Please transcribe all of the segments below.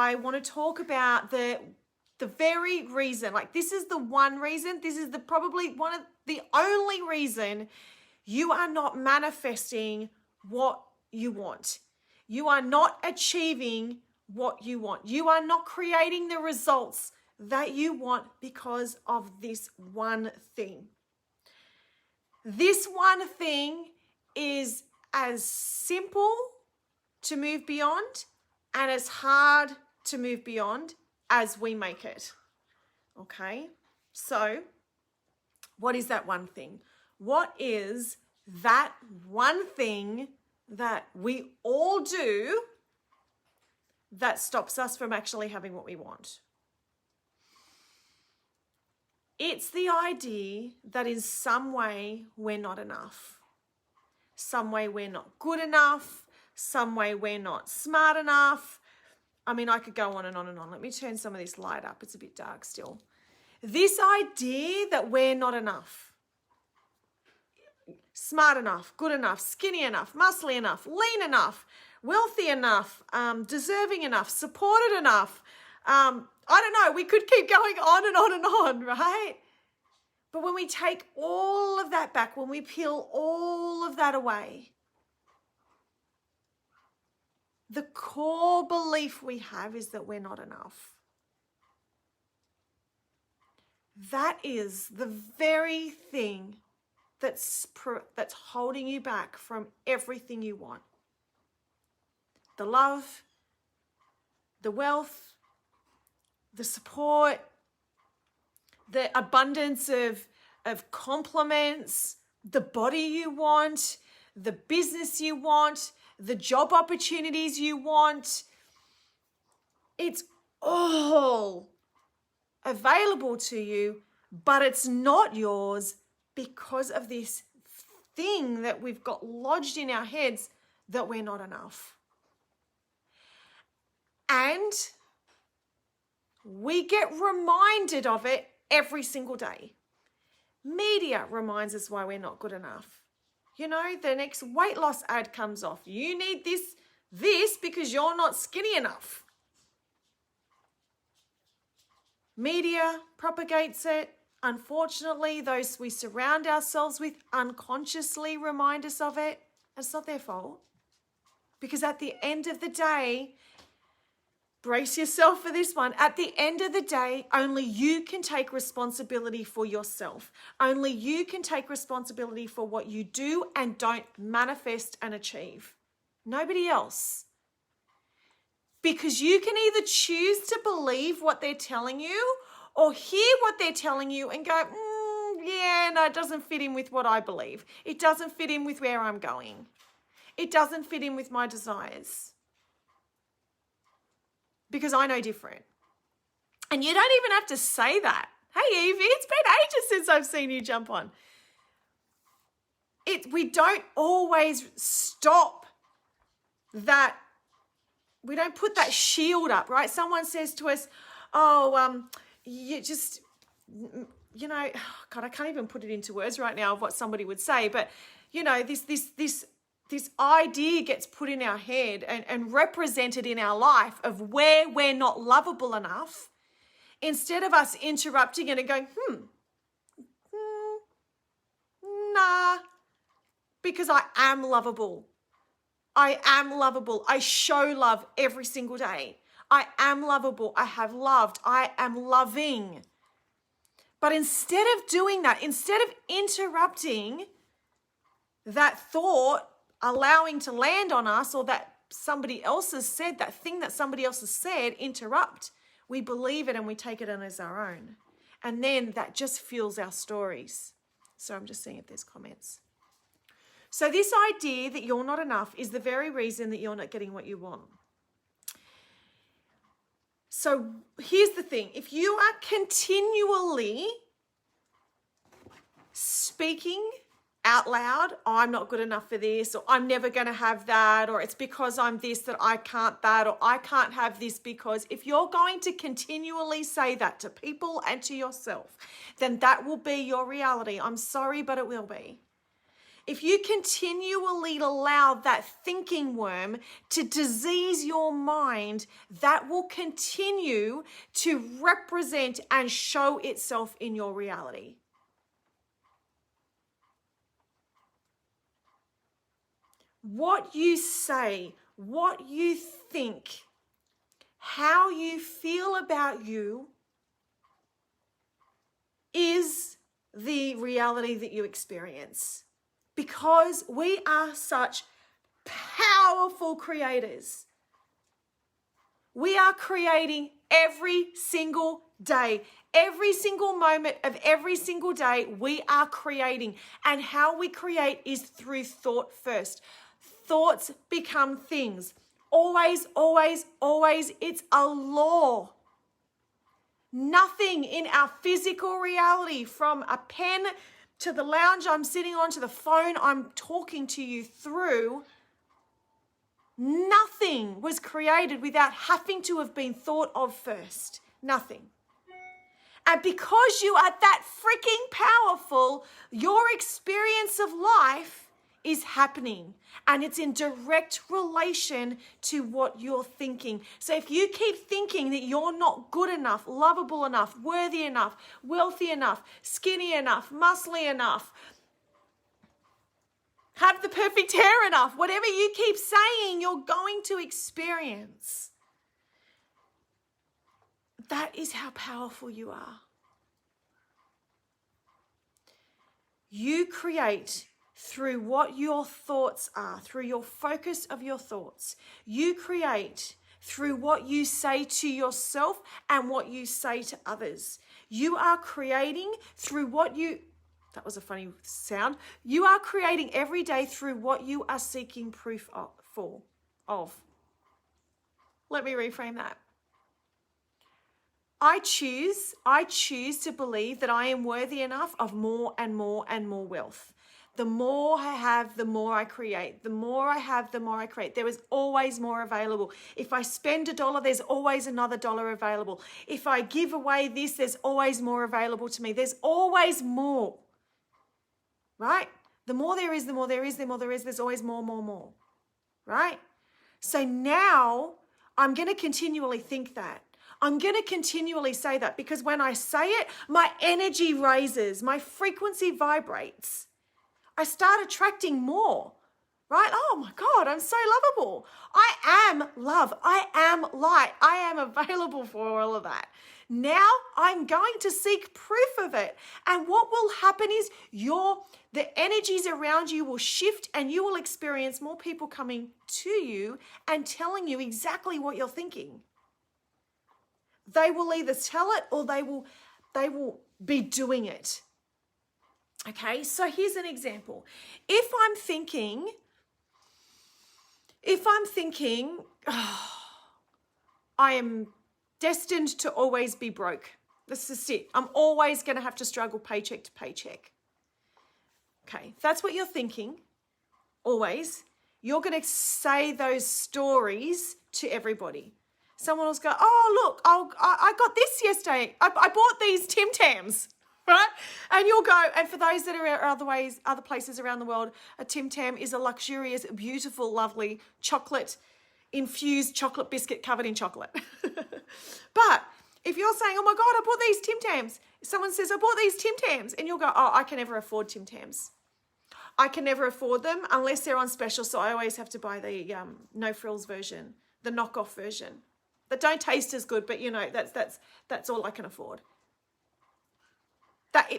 I want to talk about the very reason, like this is the one reason, this is probably one of the only reason you are not manifesting what you want. You are not achieving what you want. You are not creating the results that you want because of this one thing. This one thing is as simple to move beyond and as hard to move beyond as we make it. Okay? So, what is that one thing? What is that one thing that we all do that stops us from actually having what we want? It's the idea that in some way we're not enough. Some way we're not good enough. Some way we're not smart enough. I mean, I could go on and on and on. Let me turn some of this light up. It's a bit dark still. This idea that we're not enough. Smart enough, good enough, skinny enough, muscly enough, lean enough, wealthy enough, deserving enough, supported enough. I don't know, we could keep going on and on and on, right? But when we take all of that back, when we peel all of that away, the core belief we have is that we're not enough. That is the very thing that's holding you back from everything you want. The love, the wealth, the support, the abundance of compliments, the body you want, the business you want, the job opportunities you want. It's all available to you, but it's not yours because of this thing that we've got lodged in our heads that we're not enough. And we get reminded of it every single day. Media reminds us why we're not good enough. You know, the next weight loss ad comes off. You need this because you're not skinny enough. Media propagates it. Unfortunately, those we surround ourselves with unconsciously remind us of it. It's not their fault. Because at the end of the day, brace yourself for this one. At the end of the day, only you can take responsibility for yourself. Only you can take responsibility for what you do and don't manifest and achieve. Nobody else. Because you can either choose to believe what they're telling you or hear what they're telling you and go, yeah, no, it doesn't fit in with what I believe. It doesn't fit in with where I'm going. It doesn't fit in with my desires. Because I know different. And you don't even have to say that. Hey, Evie, it's been ages since I've seen you jump on. We don't always stop that. We don't put that shield up, right? Someone says to us, you just, you know, God, I can't even put it into words right now of what somebody would say, but, you know, this idea gets put in our head and represented in our life of where we're not lovable enough, instead of us interrupting it and going, nah, because I am lovable. I am lovable. I show love every single day. I am lovable. I have loved. I am loving. But instead of doing that, instead of interrupting that thought, allowing to land on us, or that somebody else has said, that thing that somebody else has said, interrupt, we believe it and we take it in as our own. And then that just fuels our stories. So I'm just seeing if there's comments. So this idea that you're not enough is the very reason that you're not getting what you want. So here's the thing. If you are continually speaking out loud, I'm not good enough for this, or I'm never going to have that, or it's because I'm this that I can't that, or I can't have this because, if you're going to continually say that to people and to yourself, then that will be your reality. I'm sorry, but it will be. if you continually allow that thinking worm to disease your mind, that will continue to represent and show itself in your reality. What you say, what you think, how you feel about you is the reality that you experience. Because we are such powerful creators. We are creating every single day. Every single moment of every single day, we are creating. And how we create is through thought first. Thoughts become things. Always, always, always. It's a law. Nothing in our physical reality, from a pen to the lounge I'm sitting on, to the phone I'm talking to you through, nothing was created without having to have been thought of first. Nothing. And because you are that freaking powerful, your experience of life is happening, and it's in direct relation to what you're thinking. So if you keep thinking that you're not good enough, lovable enough, worthy enough, wealthy enough, skinny enough, muscly enough, have the perfect hair enough, whatever you keep saying, you're going to experience. That is how powerful you are. You create through what your thoughts are, through your focus of your thoughts. You create through what you say to yourself and what you say to others. You are creating through what you, that was a funny sound. You are creating every day through what you are seeking proof of. Let me reframe that. I choose to believe that I am worthy enough of more and more and more wealth. The more I have, the more I create. The more I have, the more I create. There is always more available. If I spend $1, there's always another $1 available. If I give away this, there's always more available to me. There's always more, right? The more there is, the more there is, the more there is. There's always more, right? So now I'm going to continually think that. I'm going to continually say that, because when I say it, my energy raises, my frequency vibrates. I start attracting more, right? Oh my God, I'm so lovable. I am love. I am light. I am available for all of that. Now I'm going to seek proof of it. And what will happen is the energies around you will shift, and you will experience more people coming to you and telling you exactly what you're thinking. They will either tell it or they will be doing it. Okay, so here's an example. If I'm thinking, oh, I am destined to always be broke. This is it. I'm always going to have to struggle paycheck to paycheck. Okay, if that's what you're thinking, always, you're going to say those stories to everybody. Someone will go, oh, look, I got this yesterday. I bought these Tim Tams. Right? And you'll go, and for those that are other places around the world, a Tim Tam is a luxurious, beautiful, lovely infused chocolate biscuit covered in chocolate. But if you're saying, oh my God, I bought these Tim Tams, someone says, I bought these Tim Tams, and you'll go, oh, I can never afford Tim Tams. I can never afford them unless they're on special, so I always have to buy the no frills version, the knockoff version. That don't taste as good, but that's all I can afford.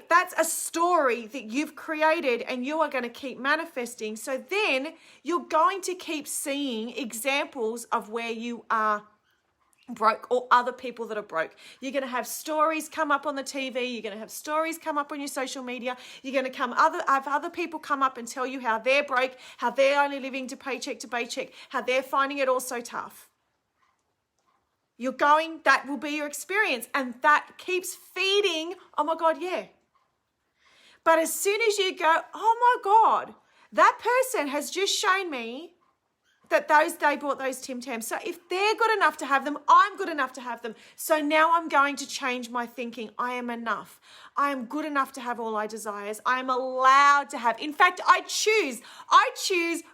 That's a story that you've created, and you are going to keep manifesting. So then you're going to keep seeing examples of where you are broke, or other people that are broke. You're going to have stories come up on the TV. You're going to have stories come up on your social media. You're going to have other people come up and tell you how they're broke, how they're only living to paycheck, how they're finding it all so tough. That will be your experience, and that keeps feeding, oh my God, yeah. But as soon as you go, oh my God, that person has just shown me that they bought those Tim Tams. So if they're good enough to have them, I'm good enough to have them. So now I'm going to change my thinking. I am enough. I am good enough to have all my desires. I am allowed to have. In fact, I choose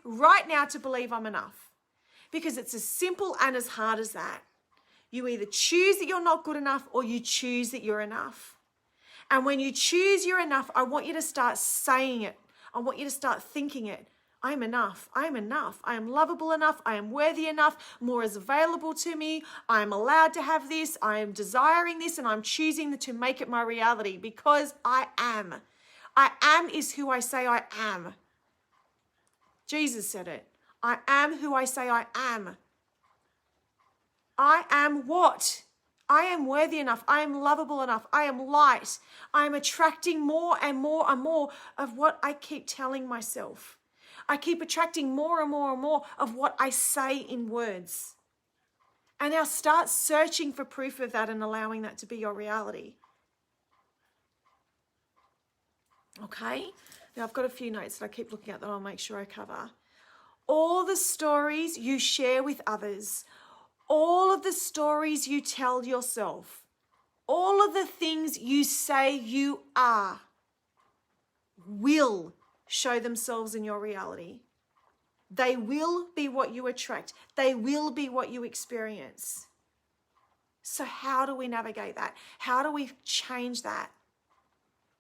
right now to believe I'm enough, because it's as simple and as hard as that. You either choose that you're not good enough or you choose that you're enough. And when you choose you're enough, I want you to start saying it. I want you to start thinking it. I am enough. I am enough. I am lovable enough. I am worthy enough. More is available to me. I am allowed to have this. I am desiring this, and I'm choosing to make it my reality because I am. I am is who I say I am. Jesus said it. I am who I say I am. I am what? I am worthy enough. I am lovable enough. I am light. I am attracting more and more and more of what I keep telling myself. I keep attracting more and more and more of what I say in words. And now start searching for proof of that and allowing that to be your reality. Okay? Now I've got a few notes that I keep looking at that I'll make sure I cover. All the stories you share with others, all of the stories you tell yourself, all of the things you say you are will show themselves in your reality. They will be what you attract. They will be what you experience. So how do we navigate that? How do we change that?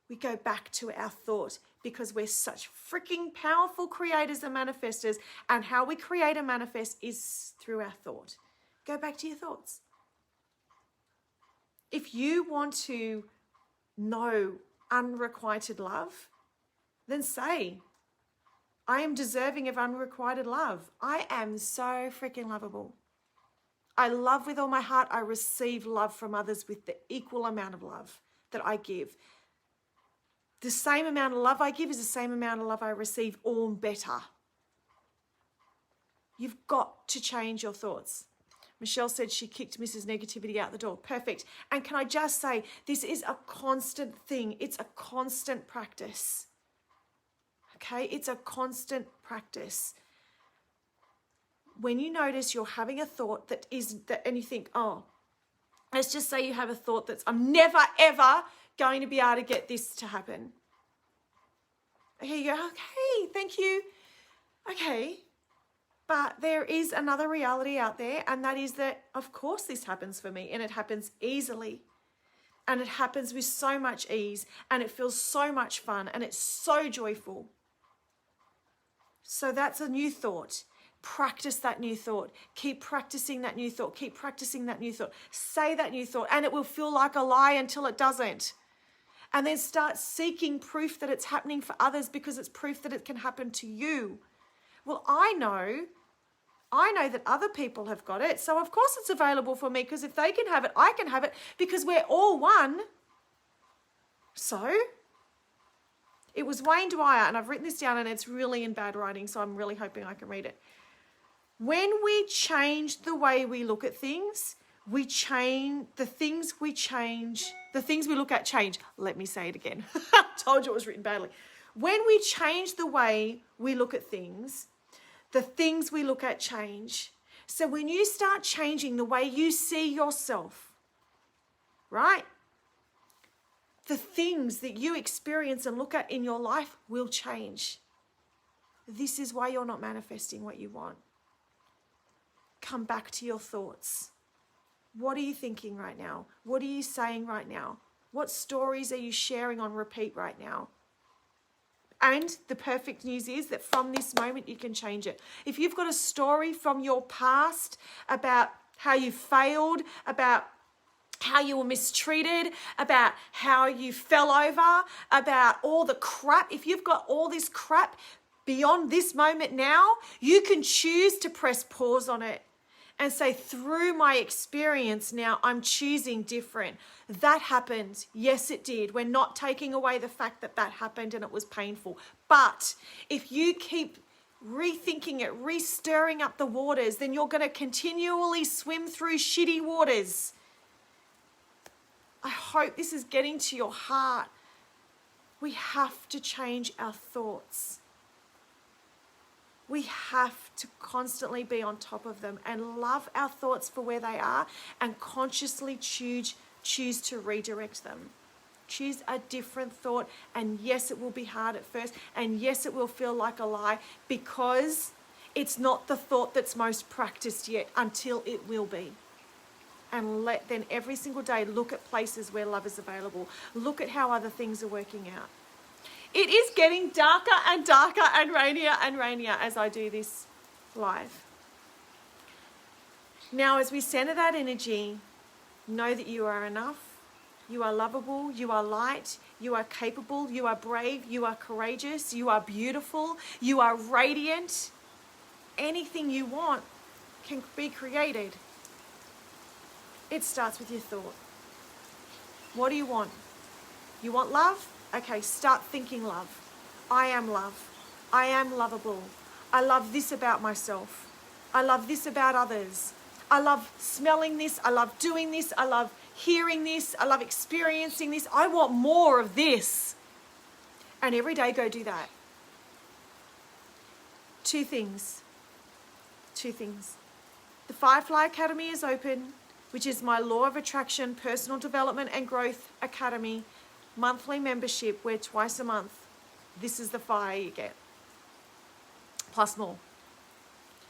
We go back to our thought, because we're such freaking powerful creators and manifestors, and how we create and manifest is through our thought. Go back to your thoughts. If you want to know unrequited love, then say, I am deserving of unrequited love. I am so freaking lovable. I love with all my heart. I receive love from others with the equal amount of love that I give. The same amount of love I give is the same amount of love I receive, or better. You've got to change your thoughts. Michelle said she kicked Mrs. Negativity out the door. Perfect. And can I just say, this is a constant thing. It's a constant practice. Okay? It's a constant practice. When you notice you're having a thought and you think, oh, let's just say you have a thought that's, I'm never, ever going to be able to get this to happen. Okay, you go, okay, thank you. Okay. But there is another reality out there, and that is that, of course, this happens for me, and it happens easily. And it happens with so much ease, and it feels so much fun, and it's so joyful. So that's a new thought. Practice that new thought. Keep practicing that new thought. Keep practicing that new thought. Say that new thought, and it will feel like a lie until it doesn't. And then start seeking proof that it's happening for others, because it's proof that it can happen to you. Well, I know that other people have got it, so of course it's available for me, because if they can have it, I can have it, because we're all one. So, it was Wayne Dwyer, and I've written this down, and it's really in bad writing, so I'm really hoping I can read it. When we change the way we look at things, we change the things we look at change. Let me say it again. I told you it was written badly. When we change the way we look at things, the things we look at change. So when you start changing the way you see yourself, right? The things that you experience and look at in your life will change. This is why you're not manifesting what you want. Come back to your thoughts. What are you thinking right now? What are you saying right now? What stories are you sharing on repeat right now? And the perfect news is that from this moment, you can change it. If you've got a story from your past about how you failed, about how you were mistreated, about how you fell over, about all the crap, if you've got all this crap beyond this moment now, you can choose to press pause on it and say, through my experience now, I'm choosing different. That happened. Yes, it did. We're not taking away the fact that that happened and it was painful. But if you keep rethinking it, re-stirring up the waters, then you're going to continually swim through shitty waters. I hope this is getting to your heart. We have to change our thoughts. We have to constantly be on top of them and love our thoughts for where they are and consciously choose to redirect them. Choose a different thought, and yes, it will be hard at first, and yes, it will feel like a lie, because it's not the thought that's most practiced yet until it will be. And then every single day look at places where love is available. Look at how other things are working out. It is getting darker and darker and rainier as I do this live. Now, as we center that energy, know that you are enough. You are lovable, you are light, you are capable, you are brave, you are courageous, you are beautiful, you are radiant. Anything you want can be created. It starts with your thought. What do you want? You want love? Okay, start thinking love. I am love. I am lovable. I love this about myself. I love this about others. I love smelling this. I love doing this. I love hearing this. I love experiencing this. I want more of this. And every day go do that. Two things. The Firefly Academy is open, which is my Law of Attraction, Personal Development and Growth Academy monthly membership, where twice a month, this is the fire you get, plus more.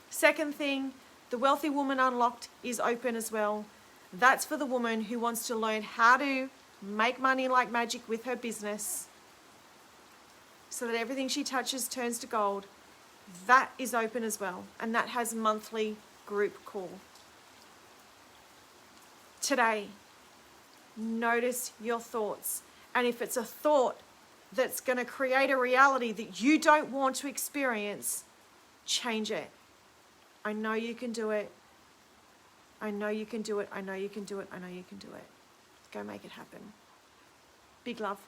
Second thing, the Wealthy Woman Unlocked is open as well. That's for the woman who wants to learn how to make money like magic with her business so that everything she touches turns to gold. That is open as well, and that has monthly group call. Today, notice your thoughts. And if it's a thought that's going to create a reality that you don't want to experience, change it. I know you can do it. I know you can do it. I know you can do it. I know you can do it. Go make it happen. Big love.